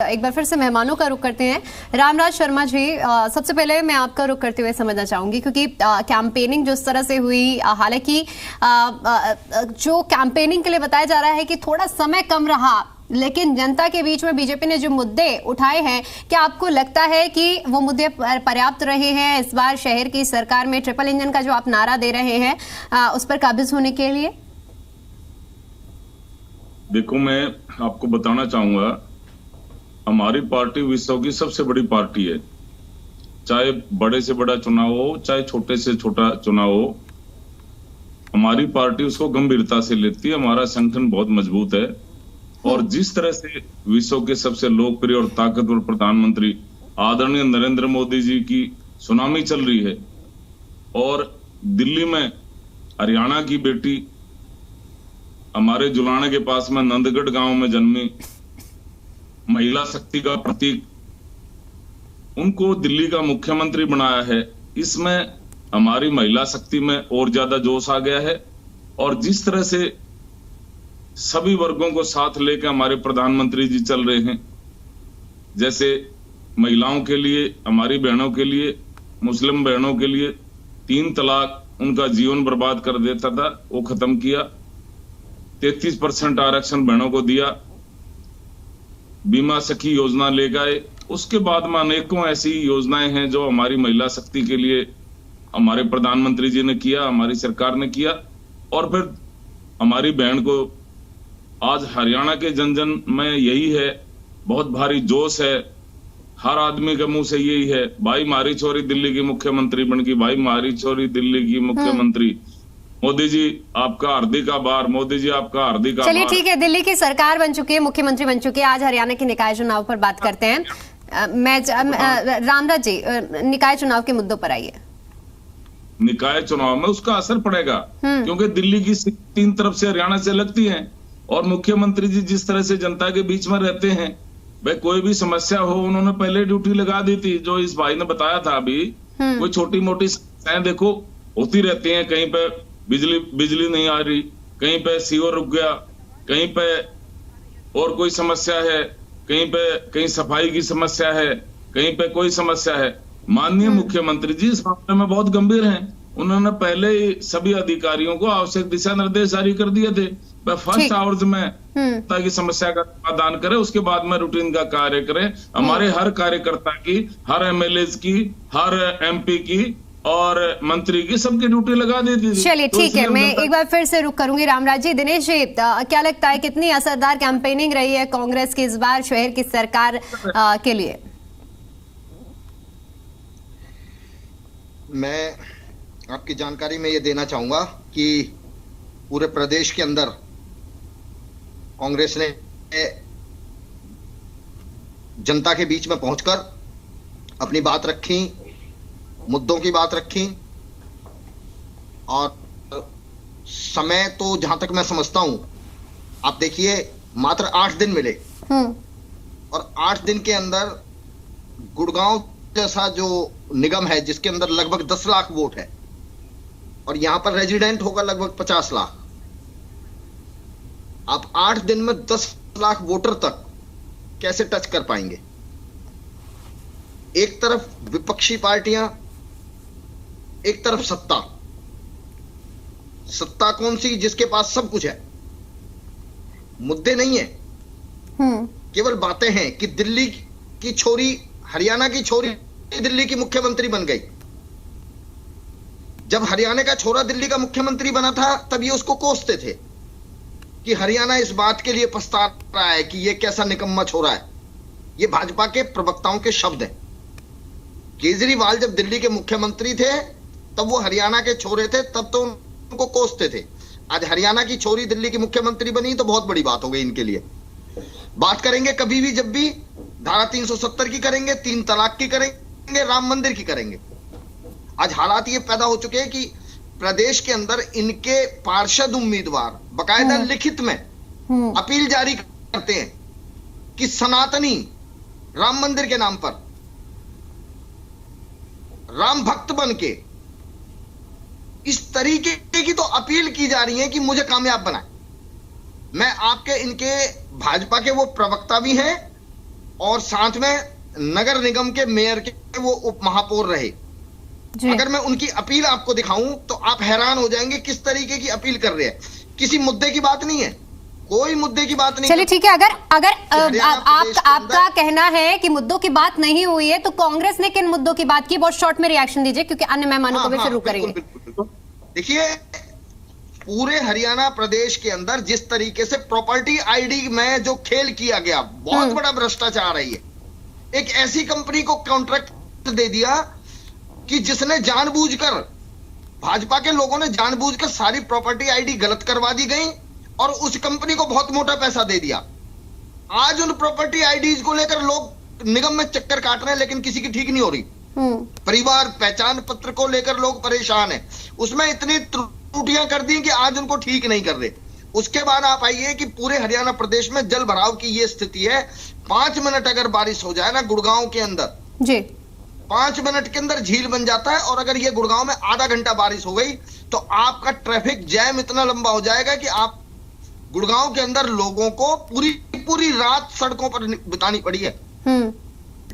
एक बार फिर से मेहमानों का रुख करते हैं। रामराज शर्मा जी, सबसे पहले मैं आपका रुख करते हुए समझना चाहूंगी, क्योंकि कैंपेनिंग जिस तरह से हुई, हालांकि जो कैंपेनिंग के लिए बताया जा रहा है कि थोड़ा समय कम रहा, लेकिन जनता के बीच में बीजेपी ने जो मुद्दे उठाए हैं, क्या आपको लगता है कि वो मुद्दे पर्याप्त रहे हैं इस बार शहर की सरकार में ट्रिपल इंजन का जो आप नारा दे रहे हैं उस पर काबिज होने के लिए? देखो, मैं आपको बताना चाहूंगा, हमारी पार्टी विश्व की सबसे बड़ी पार्टी है। चाहे बड़े से बड़ा चुनाव हो, चाहे छोटे से छोटा चुनाव हो, हमारी पार्टी उसको गंभीरता से लेती है। हमारा संगठन बहुत मजबूत है और जिस तरह से विश्व के सबसे लोकप्रिय और ताकतवर प्रधानमंत्री आदरणीय नरेंद्र मोदी जी की सुनामी चल रही है और दिल्ली में हरियाणा की बेटी हमारे जुलाना के पास में नंदगढ़ गांव में जन्मी महिला शक्ति का प्रतीक, उनको दिल्ली का मुख्यमंत्री बनाया है। इसमें हमारी महिला शक्ति में और ज्यादा जोश आ गया है और जिस तरह से सभी वर्गों को साथ लेकर हमारे प्रधानमंत्री जी चल रहे हैं, जैसे महिलाओं के लिए, हमारी बहनों के लिए, मुस्लिम बहनों के लिए 3 तलाक उनका जीवन बर्बाद कर देता था, वो खत्म किया। 33% आरक्षण बहनों को दिया, बीमा सखी योजना ले गए। उसके बाद में अनेकों ऐसी योजनाएं हैं जो हमारी महिला शक्ति के लिए हमारे प्रधानमंत्री जी ने किया, हमारी सरकार ने किया। और फिर हमारी बहन को आज हरियाणा के जन जन में यही है, बहुत भारी जोश है, हर आदमी के मुंह से यही है, भाई मारी छोरी दिल्ली की मुख्यमंत्री बन गई, भाई मारी छोरी दिल्ली की मुख्यमंत्री। मोदी जी आपका हार्दिक आभार, मोदी जी आपका हार्दिक आभार। चलिए ठीक है, दिल्ली की सरकार बन चुकी है, मुख्यमंत्री बन चुकी है, आज हरियाणा के निकाय चुनाव पर बात करते हैं। रामराज जी, निकाय चुनाव के मुद्दों पर आइए। निकाय चुनाव में उसका असर पड़ेगा क्योंकि दिल्ली की 3 तरफ से हरियाणा से लगती है और मुख्यमंत्री जी जिस तरह से जनता के बीच में रहते हैं, भाई कोई भी समस्या हो उन्होंने पहले ड्यूटी लगा दी थी। जो इस भाई ने बताया था अभी, कोई छोटी मोटी समस्याएं देखो होती रहती हैं, कहीं पे बिजली नहीं आ रही, कहीं पे सीवर रुक गया, कहीं पे और कोई समस्या है, कहीं सफाई की समस्या है, कहीं पे कोई समस्या है। माननीय मुख्यमंत्री जी इस मामले में बहुत गंभीर हैं। उन्होंने पहले ही सभी अधिकारियों को आवश्यक दिशा निर्देश जारी कर दिए थे, वह फर्स्ट आवर्स में ताकि समस्या का समाधान करे, उसके बाद में रूटीन का कार्य करें। हमारे हर कार्यकर्ता की, हर एमएलए की, हर एमपी की और मंत्री की सबकी ड्यूटी लगा दी थी। चलिए ठीक है, मैं एक बार फिर से रुक करूंगी। रामराज जी, दिनेश जी, क्या लगता है कितनी असरदार कैंपेनिंग रही है कांग्रेस की इस बार शहर की सरकार के लिए? मैं आपकी जानकारी में ये देना चाहूंगा कि पूरे प्रदेश के अंदर कांग्रेस ने जनता के बीच में पहुंचकर अपनी बात रखी, मुद्दों की बात रखी और समय तो जहां तक मैं समझता हूं, आप देखिए मात्र 8 दिन मिले और 8 दिन के अंदर गुड़गांव जैसा जो निगम है जिसके अंदर लगभग 10 लाख वोट है और यहां पर रेजिडेंट होगा लगभग 50 लाख। आप 8 दिन में 10 लाख वोटर तक कैसे टच कर पाएंगे? एक तरफ विपक्षी पार्टियां, एक तरफ सत्ता। सत्ता कौन सी? जिसके पास सब कुछ है, मुद्दे नहीं है, केवल बातें हैं कि दिल्ली की छोरी, हरियाणा की छोरी दिल्ली की मुख्यमंत्री बन गई। जब हरियाणा का छोरा दिल्ली का मुख्यमंत्री बना था तब ये उसको कोसते थे कि हरियाणा इस बात के लिए पछता रहा है कि ये कैसा निकम्मा छोरा है। ये भाजपा के प्रवक्ताओं के शब्द हैं। केजरीवाल जब दिल्ली के मुख्यमंत्री थे तब वो हरियाणा के छोरे थे, तब तो उनको कोसते थे। आज हरियाणा की छोरी दिल्ली की मुख्यमंत्री बनी तो बहुत बड़ी बात हो गई इनके लिए। बात करेंगे कभी भी, जब भी धारा 370 की करेंगे, 3 तलाक की करेंगे, राम मंदिर की करेंगे। आज हालात ये पैदा हो चुके हैं कि प्रदेश के अंदर इनके पार्षद उम्मीदवार बकायदा लिखित में अपील जारी करते हैं कि सनातनी राम मंदिर के नाम पर राम भक्त बन के इस तरीके की तो अपील की जा रही है कि मुझे कामयाब बनाए। मैं आपके इनके भाजपा के वो प्रवक्ता भी हैं और साथ में नगर निगम के मेयर के वो उप महापौर रहे। अगर मैं उनकी अपील आपको दिखाऊं तो आप हैरान हो जाएंगे किस तरीके की अपील कर रहे हैं। किसी मुद्दे की बात नहीं है, कोई मुद्दे की बात नहीं। चलिए ठीक है, अगर आपका कहना है कि मुद्दों की बात नहीं हुई है तो कांग्रेस ने किन मुद्दों की बात की, बहुत शॉर्ट में रिएक्शन दीजिए क्योंकि अन्य मेहमानों को भी फिर रुक करेंगे। देखिए, पूरे हरियाणा प्रदेश के अंदर जिस तरीके से प्रॉपर्टी आईडी में जो खेल किया गया, बहुत बड़ा भ्रष्टाचार है ये। एक ऐसी कंपनी को कॉन्ट्रैक्ट दे दिया कि जिसने जानबूझकर, भाजपा के लोगों ने जानबूझकर सारी प्रॉपर्टी आईडी गलत करवा दी गई और उस कंपनी को बहुत मोटा पैसा दे दिया। आज उन प्रॉपर्टी आईडीज को लेकर लोग निगम में चक्कर काट रहे हैं, लेकिन किसी की ठीक नहीं हो रही। परिवार पहचान पत्र को लेकर लोग परेशान हैं, उसमें इतनी त्रुटियां कर दी कि आज उनको ठीक नहीं कर रहे। उसके बाद आप आइए कि पूरे हरियाणा प्रदेश में जल भराव की ये स्थिति है। 5 मिनट अगर बारिश हो जाए ना गुड़गांव के अंदर जी, 5 मिनट के अंदर झील बन जाता है। और अगर ये गुड़गांव में आधा घंटा बारिश हो गई तो आपका ट्रैफिक जैम इतना लंबा हो जाएगा कि आप गुड़गांव के अंदर लोगों को पूरी रात सड़कों पर बितानी पड़ी है।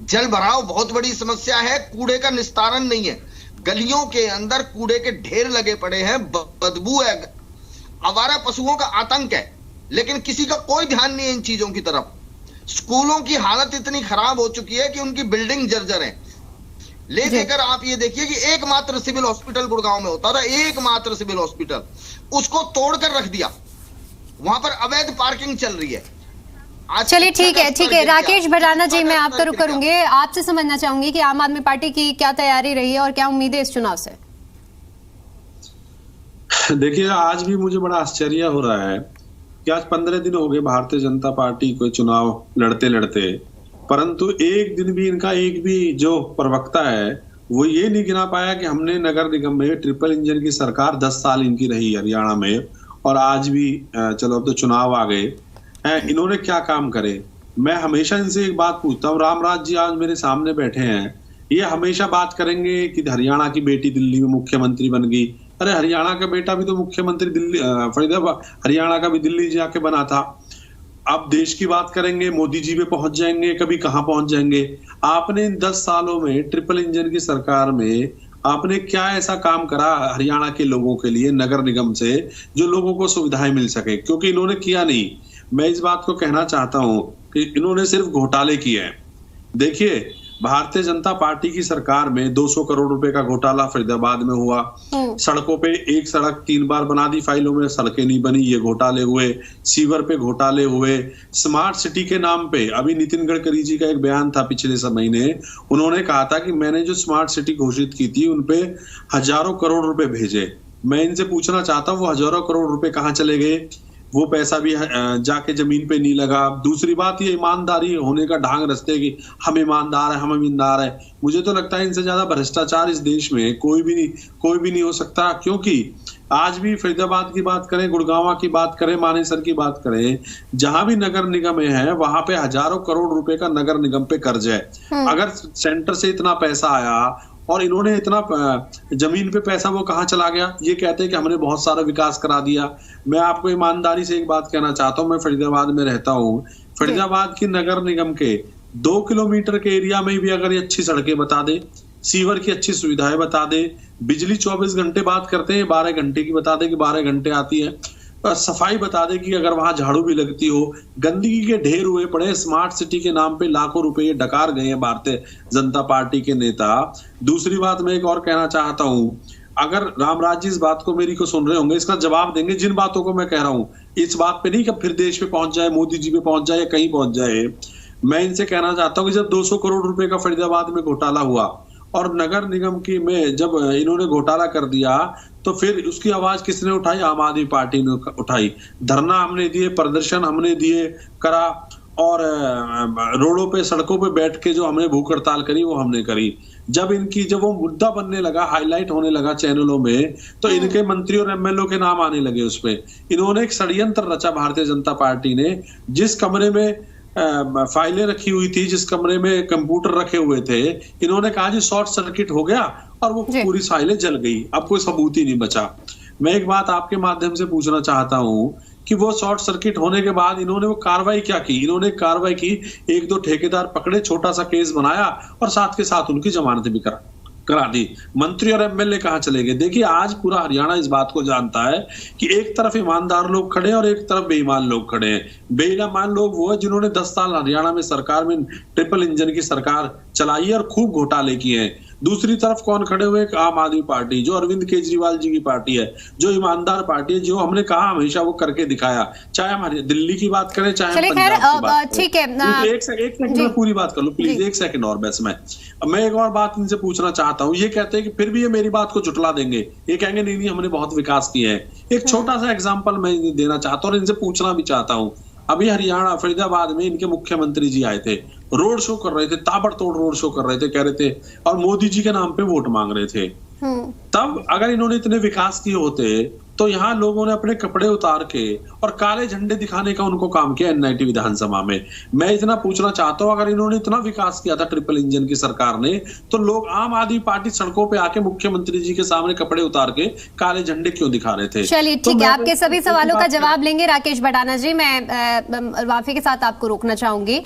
जल भराव बहुत बड़ी समस्या है, कूड़े का निस्तारण नहीं है, गलियों के अंदर कूड़े के ढेर लगे पड़े हैं, बदबू है, आवारा पशुओं का आतंक है, लेकिन किसी का कोई ध्यान नहीं है इन चीजों की तरफ। स्कूलों की हालत इतनी खराब हो चुकी है कि उनकी बिल्डिंग जर्जर है। ले देकर आप ये देखिए कि एकमात्र सिविल हॉस्पिटल गुड़गांव में होता था, एकमात्र सिविल हॉस्पिटल, उसको तोड़कर रख दिया। वहां पर अवैध पार्किंग चल रही है। चलिए ठीक है राकेश भटाना जी, मैं आपका रुख करूंगी। आपसे समझना चाहूंगी कि आम आदमी पार्टी की क्या तैयारी रही है और क्या उम्मीदें इस चुनाव से। देखिए, आज भी मुझे बड़ा आश्चर्य हो रहा है कि आज 15 दिन हो गए भारतीय जनता पार्टी को चुनाव लड़ते लड़ते, परंतु एक दिन भी इनका एक भी जो प्रवक्ता है वो ये नहीं गिना पाया कि हमने नगर निगम में ट्रिपल इंजन की सरकार 10 साल इनकी रही हरियाणा में, और आज भी चलो अब तो चुनाव आ गए हैं, इन्होंने क्या काम करे। मैं हमेशा इनसे एक बात पूछता हूँ, रामराज जी आज मेरे सामने बैठे हैं, ये हमेशा बात करेंगे कि हरियाणा की बेटी दिल्ली में मुख्यमंत्री बन गई। अरे हरियाणा का बेटा भी तो मुख्यमंत्री दिल्ली, फरीदाबाद हरियाणा का भी दिल्ली जाके बना था। अब देश की बात करेंगे, मोदी जी पे पहुंच जाएंगे, कभी कहां पहुंच जाएंगे। आपने इन 10 सालों में ट्रिपल इंजन की सरकार में आपने क्या ऐसा काम करा हरियाणा के लोगों के लिए नगर निगम से जो लोगों को सुविधाएं मिल सके? क्योंकि इन्होंने किया नहीं। मैं इस बात को कहना चाहता हूं कि इन्होंने सिर्फ घोटाले किए हैं। देखिए, भारतीय जनता पार्टी की सरकार में 200 करोड़ रुपए का घोटाला फरीदाबाद में हुआ। सड़कों पे एक सड़क 3 बार बना दी, फाइलों में सड़कें नहीं बनी, ये घोटाले हुए। सीवर पे घोटाले हुए। स्मार्ट सिटी के नाम पे अभी नितिन गडकरी जी का एक बयान था पिछले महीने, उन्होंने कहा था कि मैंने जो स्मार्ट सिटी घोषित की थी उनपे हजारों करोड़ रुपए भेजे। मैं इनसे पूछना चाहता हूँ वो हजारों करोड़ रुपए कहाँ चले गए? वो पैसा भी जाके जमीन पे नहीं लगा। दूसरी बात ये ईमानदारी होने का ढांग रस्ते की, हम ईमानदार है, हम ईमानदार है। मुझे तो लगता है इनसे ज्यादा भ्रष्टाचार इस देश में कोई भी नहीं हो सकता। क्योंकि आज भी फरीदाबाद की बात करें, गुड़गांव की बात करें, मानेसर की बात करें, जहां भी नगर निगम है वहां पे हजारों करोड़ रुपए का नगर निगम पे कर्ज है। अगर सेंटर से इतना पैसा आया और इन्होंने इतना जमीन पे पैसा वो कहाँ चला गया? ये कहते हैं कि हमने बहुत सारा विकास करा दिया। मैं आपको ईमानदारी से एक बात कहना चाहता हूँ, मैं फरीदाबाद में रहता हूँ। फरीदाबाद की नगर निगम के 2 किलोमीटर के एरिया में भी अगर ये अच्छी सड़कें बता दे, सीवर की अच्छी सुविधाएं बता दे, बिजली 24 घंटे बात करते हैं, 12 घंटे की बता दे कि 12 घंटे आती है, सफाई बता दे कि अगर वहां झाड़ू भी लगती हो, गंदगी के ढेर हुए पड़े, स्मार्ट सिटी के नाम पे लाखों रुपए डकार गए हैं भारतीय जनता पार्टी के नेता। दूसरी बात मैं एक और कहना चाहता हूं, अगर रामराज जी इस बात को मेरी को सुन रहे होंगे, इसका जवाब देंगे जिन बातों को मैं कह रहा हूं। इस बात पे नहीं कि फिर देश पे पहुंच जाए, मोदी जी पे पहुंच जाए या कहीं पहुंच जाए। मैं इनसे कहना चाहता हूं कि जब 200 करोड़ रुपए का फरीदाबाद में घोटाला हुआ और नगर निगम की में जब इन्होंने घोटाला कर दिया तो फिर उसकी आवाज किसने उठाई? आम आदमी पार्टी ने उठाई। धरना हमने दिए, प्रदर्शन हमने दिए करा, और रोडों पे सड़कों पे बैठ के जो हमने भूख हड़ताल करी वो हमने करी। जब वो मुद्दा बनने लगा, हाईलाइट होने लगा चैनलों में, तो इनके मंत्री और एमएलए के नाम आने लगे उस पे। इन्होंने एक षड्यंत्र रचा भारतीय जनता पार्टी ने। जिस कमरे में फाइलें रखी हुई थी, जिस कमरे में कंप्यूटर रखे हुए थे, इन्होंने कहा जी शॉर्ट सर्किट हो गया और वो पूरी फाइलें जल गई, अब कोई सबूत ही नहीं बचा। मैं एक बात आपके माध्यम से पूछना चाहता हूं कि वो शॉर्ट सर्किट होने के बाद इन्होंने वो कार्रवाई क्या की। इन्होंने कार्रवाई की, 1-2 ठेकेदार पकड़े, छोटा सा केस बनाया और साथ के साथ उनकी जमानत भी करा दी। मंत्री और एमएलए कहां चले गए? देखिए, आज पूरा हरियाणा इस बात को जानता है कि एक तरफ ईमानदार लोग खड़े हैं और एक तरफ बेईमान लोग खड़े हैं। बेईमान लोग वो है जिन्होंने 10 साल हरियाणा में सरकार में ट्रिपल इंजन की सरकार चलाई है और खूब घोटाले किए हैं। दूसरी तरफ कौन खड़े हुए? आम आदमी पार्टी, जो अरविंद केजरीवाल जी की पार्टी है, जो ईमानदार पार्टी है, जो हमने कहा हमेशा वो करके दिखाया। चाहे हमारी दिल्ली की बात करें, चाहे हम पंजाब की बात करें। ठीक है, एक सेकंड में पूरी बात कर लो प्लीज, एक सेकंड और बस। मैं एक और बात इनसे पूछना चाहता हूँ। ये कहते हैं कि फिर भी ये मेरी बात को झुटला देंगे, ये कहेंगे नहीं हमने बहुत विकास किया है। एक छोटा सा एग्जाम्पल मैं देना चाहता हूँ और इनसे पूछना भी चाहता हूँ। अभी हरियाणा फरीदाबाद में इनके मुख्यमंत्री जी आए थे, रोड शो कर रहे थे, ताबड़तोड़ रोड शो कर रहे थे, कह रहे थे और मोदी जी के नाम पे वोट मांग रहे थे। तब अगर इन्होंने इतने विकास किए होते तो यहाँ लोगों ने अपने कपड़े उतार के और काले झंडे दिखाने का उनको काम किया एनआईटी विधानसभा में। मैं इतना पूछना चाहता हूँ, अगर इन्होंने इतना विकास किया था ट्रिपल इंजन की सरकार ने, तो लोग आम आदमी पार्टी सड़कों पे आके मुख्यमंत्री जी के सामने कपड़े उतार के काले झंडे क्यों दिखा रहे थे? चलिए ठीक है, आपके सभी सवालों का जवाब लेंगे राकेश भटाना जी। मैं माफी के साथ आपको रोकना चाहूंगी।